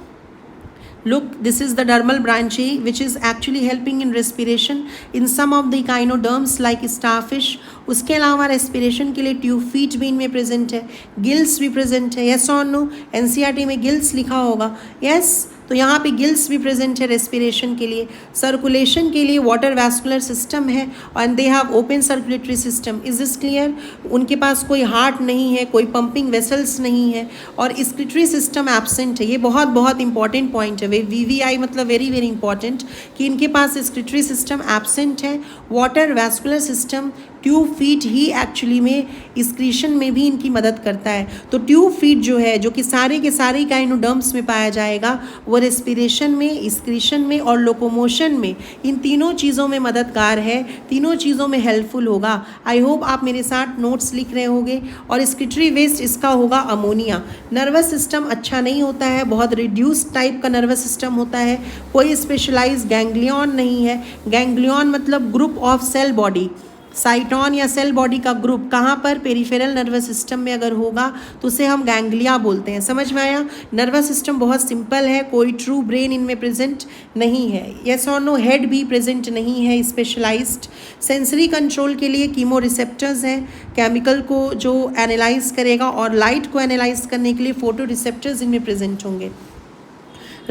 Look, this is the dermal branchiae which is actually helping in respiration in some of the echinoderms like starfish. उसके अलावा रेस्पिरेशन के लिए ट्यूब फीट भी इनमें प्रेजेंट है, गिल्स भी प्रेजेंट है, यस और नो। एनसीईआरटी में गिल्स लिखा होगा, यस। तो यहाँ पे गिल्स भी प्रेजेंट है रेस्पिरेशन के लिए, सर्कुलेशन के लिए वाटर वैस्कुलर सिस्टम है, and they have open circulatory system. Is this clear? उनके पास कोई हार्ट नहीं है, कोई पंपिंग वेसल्स नहीं है, और एक्सक्रीटरी सिस्टम एब्सेंट है। ये बहुत बहुत इंपॉर्टेंट पॉइंट है, VVI मतलब वेरी वेरी इंपॉर्टेंट, कि इनके पास एक्सक्रीटरी सिस्टम एब्सेंट है। Water vascular system, tube feet ही एक्चुअली में एक्सक्रीशन में भी इनकी मदद करता है। तो ट्यूब फीट जो है, जो कि सारे के सारे गाइनोडर्म्स में पाया जाएगा, वो रेस्पिरेशन में, एक्सक्रीशन में और लोकोमोशन में, इन तीनों चीज़ों में मददगार है, तीनों चीज़ों में हेल्पफुल होगा। आई होप आप मेरे साथ नोट्स लिख रहे होंगे। और एक्सक्रीटरी वेस्ट इसका होगा अमोनिया। नर्वस सिस्टम अच्छा नहीं होता है, बहुत रिड्यूस टाइप का नर्वस सिस्टम होता है, कोई स्पेशलाइज गैंग्लियन नहीं है। गैंग्लियन मतलब group of cell body, cyton या सेल बॉडी का ग्रुप कहाँ पर, पेरिफेरल नर्वस सिस्टम में अगर होगा तो उसे हम गैंग्लिया बोलते हैं। समझ में आया? नर्वस सिस्टम बहुत सिंपल है, कोई ट्रू ब्रेन इनमें प्रेजेंट नहीं है। यस और नो? हेड भी प्रेजेंट नहीं है स्पेशलाइज्ड। सेंसरी कंट्रोल के लिए कीमो रिसेप्टर्स हैं, केमिकल को जो एनालाइज करेगा, और लाइट को एनालाइज करने के लिए फोटो रिसेप्टर्स इनमें प्रेजेंट होंगे।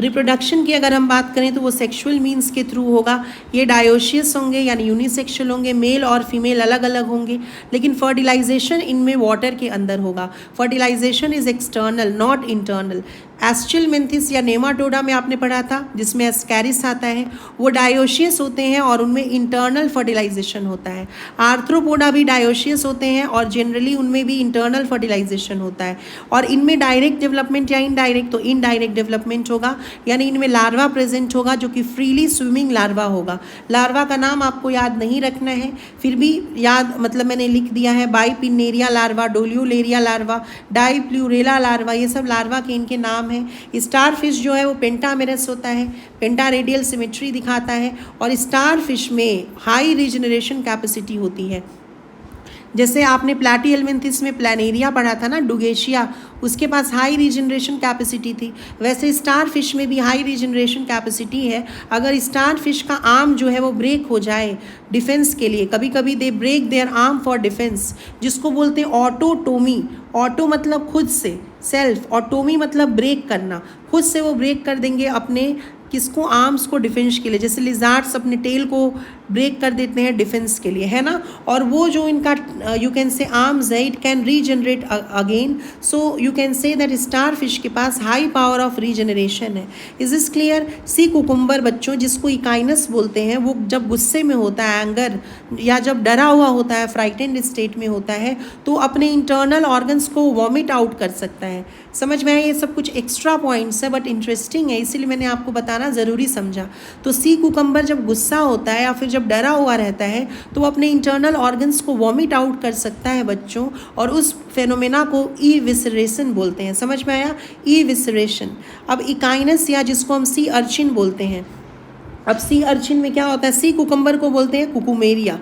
रिप्रोडक्शन की अगर हम बात करें तो वो सेक्सुअल मीन्स के थ्रू होगा। ये डायोशियस होंगे यानी यूनिसेक्सुअल होंगे, मेल और फीमेल अलग अलग होंगे। लेकिन फर्टिलाइजेशन इनमें वाटर के अंदर होगा। Fertilisation is external not internal. Aschelminthes या नेमाटोडा में आपने पढ़ा था, जिसमें एस्कैरिस आता है, वो डायोशियस होते हैं और उनमें इंटरनल फर्टिलाइजेशन होता है। आर्थ्रोपोडा भी डायोशियस होते हैं और जनरली उनमें भी इंटरनल फर्टिलाइजेशन होता है। और इनमें डायरेक्ट डेवलपमेंट या इनडायरेक्ट, तो इनडायरेक्ट डेवलपमेंट होगा, यानी इनमें लार्वा प्रेजेंट होगा जो कि फ्रीली स्विमिंग लार्वा होगा। लार्वा का नाम आपको याद नहीं रखना है, फिर भी याद मतलब मैंने लिख दिया है। बाइपिनेरिया लार्वा, डोलियोलेरिया लार्वा, डाइप्लूरेला लार्वा, ये सब लार्वा के इनके नाम है। स्टार फिश जो है वो पेंटामेरस होता है, पेंटा रेडियल सिमेट्री दिखाता है, और स्टार फिश में हाई रीजनरेशन कैपेसिटी होती है। जैसे आपने प्लैटीहेल्मिन्थिस में प्लानेरिया पढ़ा था ना, डुगेशिया, उसके पास हाई रीजनरेशन कैपेसिटी थी, वैसे स्टार फिश में भी हाई रीजनरेशन कैपेसिटी है। अगर स्टार फिश का आर्म जो है वो ब्रेक हो जाए डिफेंस के लिए, कभी कभी they break their arm for defence, जिसको बोलते हैं ऑटोटोमी। ऑटो मतलब खुद से, सेल्फ, और टोमी मतलब ब्रेक करना, खुद से वो ब्रेक कर देंगे अपने किसको, आर्म्स को डिफेंस के लिए। जैसे लिजार्ड्स अपने टेल को ब्रेक कर देते हैं डिफेंस के लिए, है ना। और वो जो इनका यू कैन से आर्म्स है, it can regenerate again. So you can say that star fish के पास हाई पावर ऑफ रीजनरेशन है। Is this clear? Sea cucumber बच्चों, जिसको इकाइनस बोलते हैं, वो जब गुस्से में होता है, एंगर, या जब डरा हुआ होता है, फ्राइटेंड स्टेट में होता है, तो अपने इंटरनल ऑर्गन्स को वॉमिट आउट कर सकता है। समझ में आया? ये सब कुछ एक्स्ट्रा पॉइंट्स है बट इंटरेस्टिंग है, इसीलिए मैंने आपको बताना ज़रूरी समझा। तो सी कुकम्बर जब गुस्सा होता है या फिर जब डरा हुआ रहता है तो वो अपने इंटरनल ऑर्गन्स को वॉमिट आउट कर सकता है बच्चों, और उस फेनोमेना को ईविसरेशन बोलते हैं। समझ में आया? ईविसरेशन। अब इकाइनस या जिसको हम सी अर्चिन बोलते हैं, अब सी अर्चिन में क्या होता है, सी कुकम्बर को बोलते हैं कुकुमेरिया।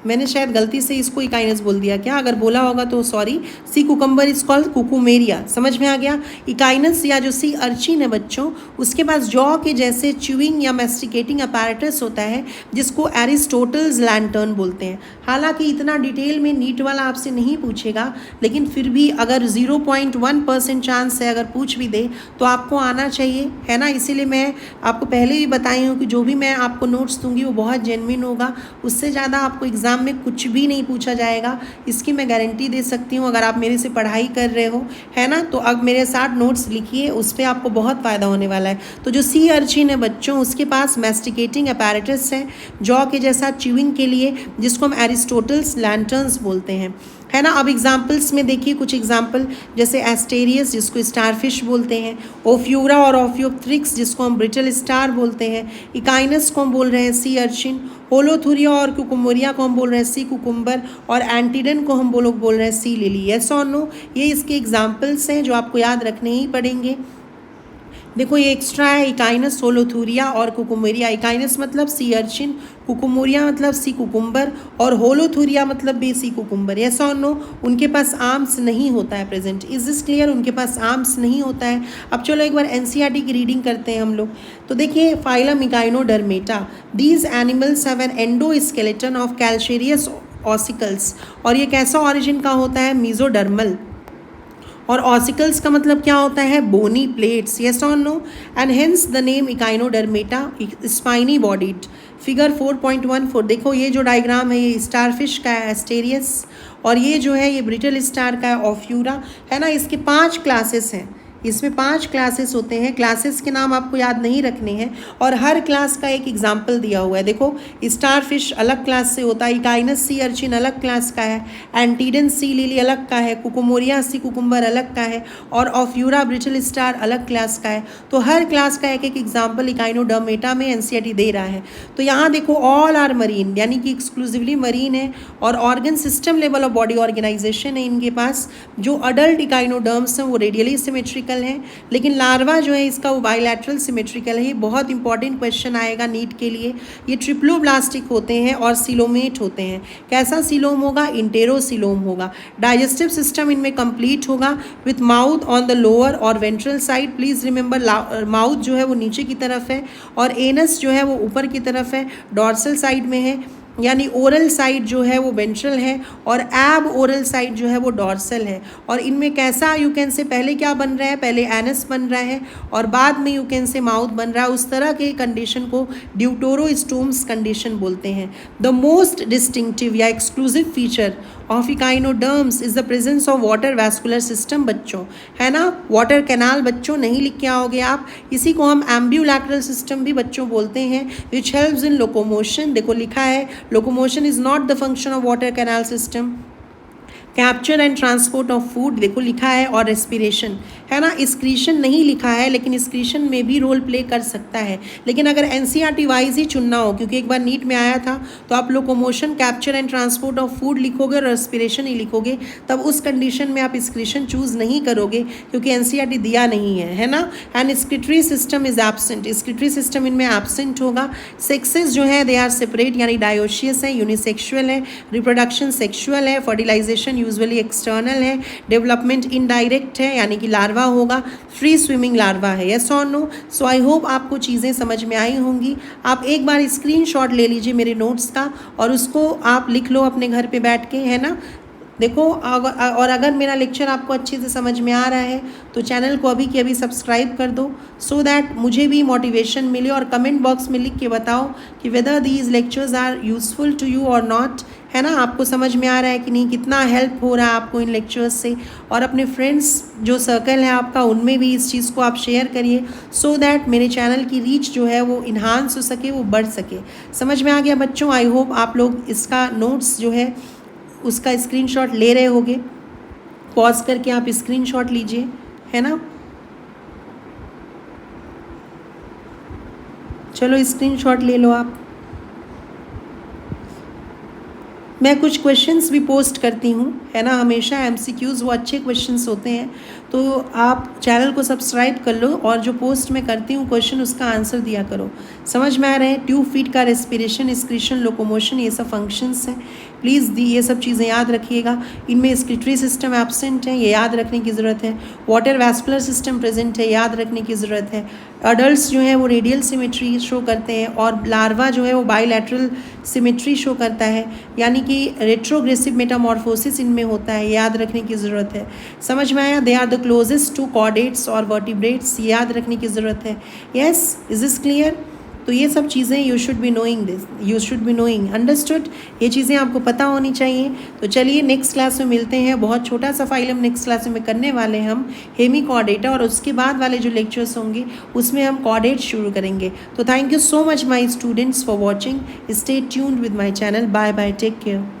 मैंने शायद गलती से इसको इकाइनस बोल दिया क्या, अगर बोला होगा तो sorry. Sea cucumber is called Cucumaria. समझ में आ गया? इकाइनस या जो सी अर्चिन है बच्चों, उसके पास जॉ के जैसे च्यूइंग या मैस्टिकेटिंग अपैरेटस होता है, जिसको एरिस्टोटल्स लैंटर्न बोलते हैं। हालांकि इतना डिटेल में नीट वाला आपसे नहीं पूछेगा, लेकिन फिर भी अगर 0.1% चांस है, अगर पूछ भी दे तो आपको आना चाहिए, है ना। इसीलिए मैं आपको पहले भी बताई हूँ कि जो भी मैं आपको नोट्स दूंगी वो बहुत जेन्युइन होगा, उससे ज़्यादा आपको एग्जाम में कुछ भी नहीं पूछा जाएगा, इसकी मैं गारंटी दे सकती हूँ। अगर आप मेरे से पढ़ाई कर रहे हो, है ना, तो अब मेरे साथ नोट्स लिखिए, उस पर आपको बहुत फ़ायदा होने वाला है। तो जो सी अर्चिन है बच्चों, उसके पास मैस्टिकेटिंग अपैरेटस है जॉ के जैसा च्यूइंग के लिए, जिसको हम एरिस्टोटल्स लैंटर्न्स बोलते हैं, है ना। अब एग्जाम्पल्स में देखिए कुछ एग्जाम्पल, जैसे एस्टेरियस जिसको स्टारफिश बोलते हैं, ओफ्यूरा और ओफ्योप्थ्रिक्स जिसको हम ब्रिटल स्टार बोलते हैं, इकाइनस को हम बोल रहे हैं सी अर्चिन, होलोथुरिया और कुकुमोरिया को हम बोल रहे हैं सी कुकुम्बर, और एंटीडन को हम बोल रहे हैं सी लिली। यस और नो? ये इसके एग्जाम्पल्स हैं जो आपको याद रखने ही पड़ेंगे। देखो ये एक्स्ट्रा है, इकाइनस, होलोथुरिया और कुकुमेरिया। इकाइनस मतलब सी अर्चिन, कुकुमोरिया मतलब सी कुकुम्बर, और होलोथुरिया मतलब भी सी कुकुम्बर। यस और नो? उनके पास आर्म्स नहीं होता है प्रेजेंट। Is this clear? उनके पास आर्म्स नहीं होता है। अब चलो एक बार एनसीईआरटी की रीडिंग करते हैं हम लोग। तो देखिए, phylum Echinodermata, these animals have an endoskeleton of calcareous ossicles, और ये कैसा ऑरिजिन का होता है, मीजोडर्मल। और ऑसिकल्स का मतलब क्या होता है, बोनी प्लेट्स, यस और no, and hence the name echinodermata, spiny bodied. Figure 4.14 देखो, ये जो डायग्राम है ये स्टारफिश का है, एस्टेरियस, और ये जो है ये ब्रिटल स्टार का है, ऑफ्यूरा, है ना। इसके 5 क्लासेस हैं, इसमें 5 क्लासेस होते हैं। क्लासेस के नाम आपको याद नहीं रखने हैं और हर क्लास का एक एग्जाम्पल दिया हुआ है। देखो, स्टार फिश अलग क्लास से होता है, इकाइनस सी अर्चिन अलग क्लास का है, एंटीडन सी लिली अलग का है, कुकुमोरिया सी कुकुम्बर अलग का है, और ऑफ्यूरा ब्रिटल स्टार अलग क्लास का है। तो हर क्लास का एक एक एग्जाम्पल इकाइनोडर्मेटा में एनसीईआरटी दे रहा है। तो यहाँ देखो, ऑल आर मरीन, यानी कि एक्सक्लूसिवली मरीन है, और organ system level of body organisation है इनके पास। जो अडल्ट इकाइनोडर्म्स हैं वो रेडियली सिमेट्रिकल है, लेकिन लार्वा जो है इसका वो बायलैटरल सिमेट्रिकल है। ये बहुत इंपॉर्टेंट क्वेश्चन आएगा नीट के लिए। ये ट्रिप्लोब्लास्टिक होते हैं और सिलोमेट होते हैं। कैसा सिलोम होगा, इंटेरोसिलोम होगा। डाइजेस्टिव सिस्टम इनमें कंप्लीट होगा with mouth on the lower और ventral side. Please remember, mouth जो है वो नीचे की तरफ है और एनस जो है वो ऊपर की तरफ है, डॉर्सल साइड में है, यानी ओरल साइड जो है वो वेंट्रल है और एब ओरल साइड जो है वो डॉर्सल है। और इनमें कैसा यू कैन से, पहले क्या बन रहा है, पहले एनस बन रहा है और बाद में यू कैन से माउथ बन रहा है। उस तरह के कंडीशन को ड्यूटोरोस्टोम्स कंडीशन बोलते हैं। द मोस्ट डिस्टिंक्टिव या exclusive feature of echinoderms is the presence of water vascular system, बच्चों, है ना। वाटर कैनाल बच्चों नहीं लिख के आओगे आप। इसी को हम एम्ब्यूलैटरल सिस्टम भी बच्चों बोलते हैं, विच हेल्प्स इन लोकोमोशन। देखो लिखा है, locomotion is not the function of water canal system. Capture and transport of food देखो लिखा है, और रेस्पिरेशन, है ना। एक्सक्रीशन नहीं लिखा है, लेकिन एक्सक्रीशन में भी रोल प्ले कर सकता है। लेकिन अगर एनसीईआरटी वाइज ही चुनना हो, क्योंकि एक बार नीट में आया था, तो आप locomotion, capture and transport of food लिखोगे और रेस्पिरेशन ही लिखोगे, तब उस कंडीशन में आप एक्सक्रीशन चूज नहीं करोगे, क्योंकि एनसीईआरटी दिया नहीं है ना। And excretory system is absent, excretory system इनमें एब्सेंट होगा। सेक्सेस जो है दे आर सेपरेट, यानी डायोशियस है, यूनिसेक्सुअल है, रिप्रोडक्शन सेक्सुअल है, फर्टिलाइजेशन यूजुअली एक्सटर्नल है, डेवलपमेंट इनडायरेक्ट है, यानी कि लार्वा होगा, फ्री स्विमिंग लार्वा है, यस और नो। सो आई होप आपको चीज़ें समझ में आई होंगी। आप एक बार स्क्रीनशॉट ले लीजिए मेरे नोट्स का और उसको आप लिख लो अपने घर पे बैठ के, है ना। देखो, और अगर मेरा लेक्चर आपको अच्छे से समझ में आ रहा है तो चैनल को अभी के अभी सब्सक्राइब कर दो, सो दैट मुझे भी मोटिवेशन मिले। और कमेंट बॉक्स में लिख के बताओ कि whether these lectures are useful to you और नॉट, है ना। आपको समझ में आ रहा है कि नहीं, कितना हेल्प हो रहा है आपको इन लेक्चर्स से। और अपने फ्रेंड्स जो सर्कल है आपका, उनमें भी इस चीज़ को आप शेयर करिए, सो दैट मेरे चैनल की रीच जो है वो इन्हांस हो सके, वो बढ़ सके। समझ में आ गया बच्चों। आई होप आप लोग इसका नोट्स जो है उसका स्क्रीनशॉट ले रहे होगे। पॉज करके आप स्क्रीनशॉट लीजिए, है ना। चलो स्क्रीनशॉट ले लो आप। मैं कुछ क्वेश्चंस भी पोस्ट करती हूँ, है ना, हमेशा एमसीक्यूज़, वो अच्छे क्वेश्चंस होते हैं। तो आप चैनल को सब्सक्राइब कर लो और जो पोस्ट मैं करती हूँ क्वेश्चन, उसका आंसर दिया करो। समझ में आ रहे हैं। ट्यूब फीट का रेस्पिरेशन, एक्सक्रीशन, लोकोमोशन, ये सब फंक्शंस हैं। प्लीज़ ये सब चीज़ें याद रखिएगा। इनमें एक्सक्रीटरी सिस्टम एब्सेंट है, ये याद रखने की ज़रूरत है। वाटर वैस्कुलर सिस्टम प्रेजेंट है, याद रखने की ज़रूरत है। अडल्ट्स जो है वो रेडियल सिमेट्री शो करते हैं और लार्वा जो है वो बायलैटरल सिमेट्री शो करता है, यानी कि रेट्रोग्रेसिव मेटामॉर्फोसिस इनमें होता है, याद रखने की ज़रूरत है। समझ में आया। They are the closest to chordates और वर्टिब्रेट्स, याद रखने की ज़रूरत है। Yes, is this clear. तो ये सब चीज़ें you should be knowing this, you should be knowing, understood. ये चीज़ें आपको पता होनी चाहिए। तो चलिए नेक्स्ट क्लास में मिलते हैं। बहुत छोटा सा फाइलम नेक्स्ट क्लास में करने वाले हैं हम, हेमीकॉर्डेटा, और उसके बाद वाले जो लेक्चर्स होंगे उसमें हम कॉर्डेट शुरू करेंगे। तो thank you so much my students for watching. Stay tuned with my channel. Bye bye, take care.